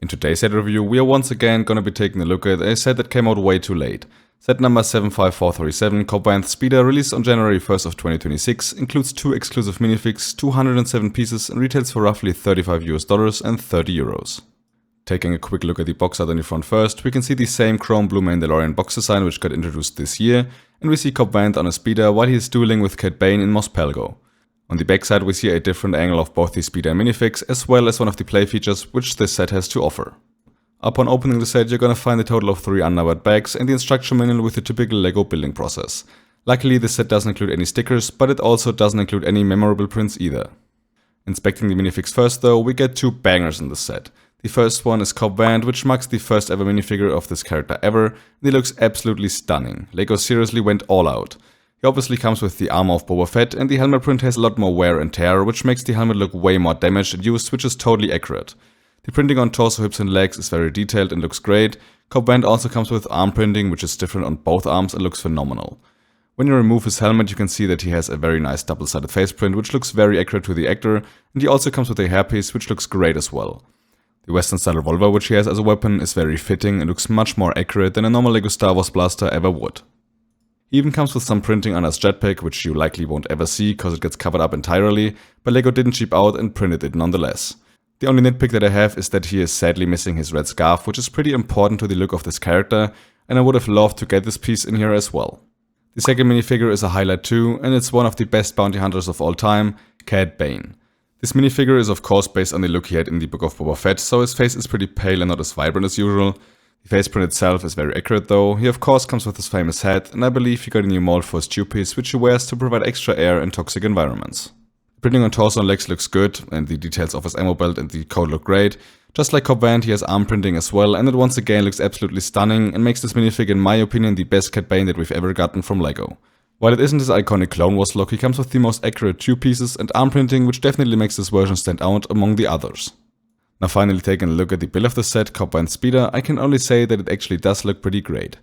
In today's set review, we are once again gonna be taking a look at a set that came out way too late. Set number 75437, Cobb Vanth'S Speeder, released on January 1st of 2026, includes 2 exclusive minifigs, 207 pieces, and retails for roughly $35 and 30 euros. Taking a quick look at the box art on the front first, we can see the same chrome blue Mandalorian box design which got introduced this year, and we see Cobb Vanth on a speeder while he is dueling with Cad Bane in Mos Pelgo. On the backside we see a different angle of both the speeder and minifigs, as well as one of the play features which this set has to offer. Upon opening the set, you're gonna find a total of 3 unnumbered bags and the instruction manual with the typical LEGO building process. Luckily this set doesn't include any stickers, but it also doesn't include any memorable prints either. Inspecting the minifigs first though, we get 2 bangers in this set. The first one is Cobb Vanth, which marks the first ever minifigure of this character ever, and he looks absolutely stunning. LEGO seriously went all out. He obviously comes with the armor of Boba Fett, and the helmet print has a lot more wear and tear, which makes the helmet look way more damaged and used, which is totally accurate. The printing on torso, hips and legs is very detailed and looks great. Cobb Vanth also comes with arm printing, which is different on both arms and looks phenomenal. When you remove his helmet, you can see that he has a very nice double-sided face print, which looks very accurate to the actor, and he also comes with a hairpiece, which looks great as well. The western-style revolver which he has as a weapon is very fitting and looks much more accurate than a normal LEGO Star Wars blaster ever would. He even comes with some printing on his jetpack, which you likely won't ever see cause it gets covered up entirely, but LEGO didn't cheap out and printed it nonetheless. The only nitpick that I have is that he is sadly missing his red scarf, which is pretty important to the look of this character, and I would have loved to get this piece in here as well. The second minifigure is a highlight too, and it's one of the best bounty hunters of all time, Cad Bane. This minifigure is of course based on the look he had in the Book of Boba Fett, so his face is pretty pale and not as vibrant as usual. The face print itself is very accurate though. He of course comes with his famous hat, and I believe he got a new mold for his tube piece which he wears to provide extra air in toxic environments. The printing on torso and legs looks good, and the details of his ammo belt and the coat look great. Just like Cobb Vanth, he has arm printing as well, and it once again looks absolutely stunning and makes this minifig in my opinion the best Cad Bane that we've ever gotten from LEGO. While it isn't his iconic Clone Wars look, he comes with the most accurate tube pieces and arm printing, which definitely makes this version stand out among the others. Now finally taking a look at the build of the set, Cobb Vanth's Speeder, I can only say that it actually does look pretty great.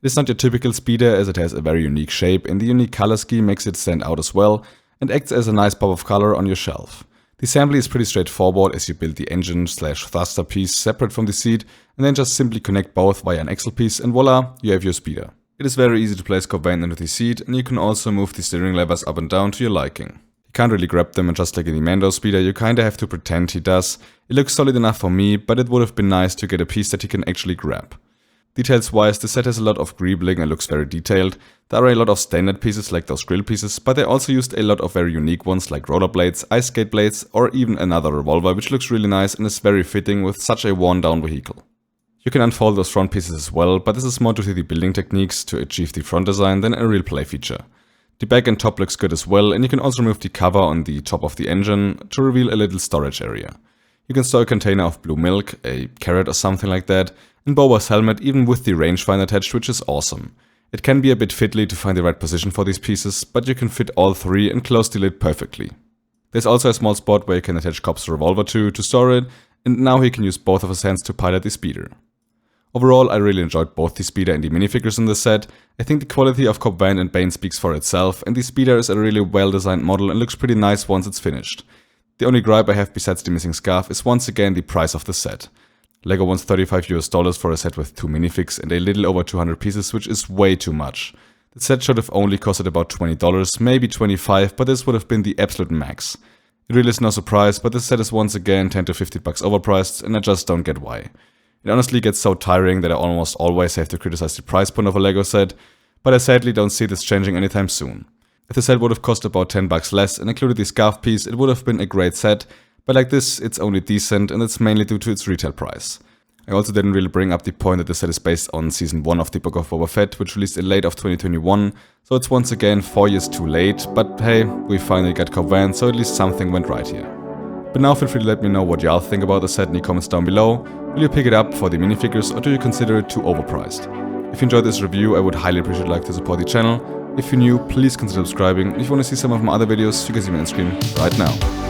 It is not your typical speeder as it has a very unique shape, and the unique color scheme makes it stand out as well, and acts as a nice pop of color on your shelf. The assembly is pretty straightforward as you build the engine/thruster piece separate from the seat, and then just simply connect both via an axle piece, and voila, you have your speeder. It is very easy to place Cobb Vanth into the seat, and you can also move the steering levers up and down to your liking. You can't really grab them, and just like in the Mando speeder, you kinda have to pretend he does. It looks solid enough for me, but it would have been nice to get a piece that he can actually grab. Details wise, the set has a lot of greebling and looks very detailed. There are a lot of standard pieces like those grill pieces, but they also used a lot of very unique ones like rollerblades, ice skate blades, or even another revolver, which looks really nice and is very fitting with such a worn down vehicle. You can unfold those front pieces as well, but this is more due to the building techniques to achieve the front design than a real play feature. The back and top looks good as well, and you can also remove the cover on the top of the engine to reveal a little storage area. You can store a container of blue milk, a carrot or something like that, and Boba's helmet even with the rangefinder attached, which is awesome. It can be a bit fiddly to find the right position for these pieces, but you can fit all 3 and close the lid perfectly. There's also a small spot where you can attach Cobb's revolver to store it, and now he can use both of his hands to pilot the speeder. Overall, I really enjoyed both the speeder and the minifigures in this set. I think the quality of Cobb Vanth and Bane speaks for itself, and the speeder is a really well designed model and looks pretty nice once it's finished. The only gripe I have besides the missing scarf is once again the price of the set. LEGO wants $35 for a set with 2 minifigs and a little over 200 pieces, which is way too much. The set should have only costed about $20, maybe $25, but this would have been the absolute max. It really is no surprise, but this set is once again $10 to $50 overpriced, and I just don't get why. It honestly gets so tiring that I almost always have to criticize the price point of a LEGO set, but I sadly don't see this changing anytime soon. If the set would have cost about $10 less and included the scarf piece, it would have been a great set, but like this, it's only decent, and it's mainly due to its retail price. I also didn't really bring up the point that the set is based on Season 1 of the Book of Boba Fett, which released in late of 2021, so it's once again 4 years too late, but hey, we finally got Cobb Vanth, so at least something went right here. But now feel free to let me know what y'all think about the set in the comments down below. Will you pick it up for the minifigures, or do you consider it too overpriced? If you enjoyed this review, I would highly appreciate a like to support the channel. If you're new, please consider subscribing, and if you want to see some of my other videos, you can see me on screen right now.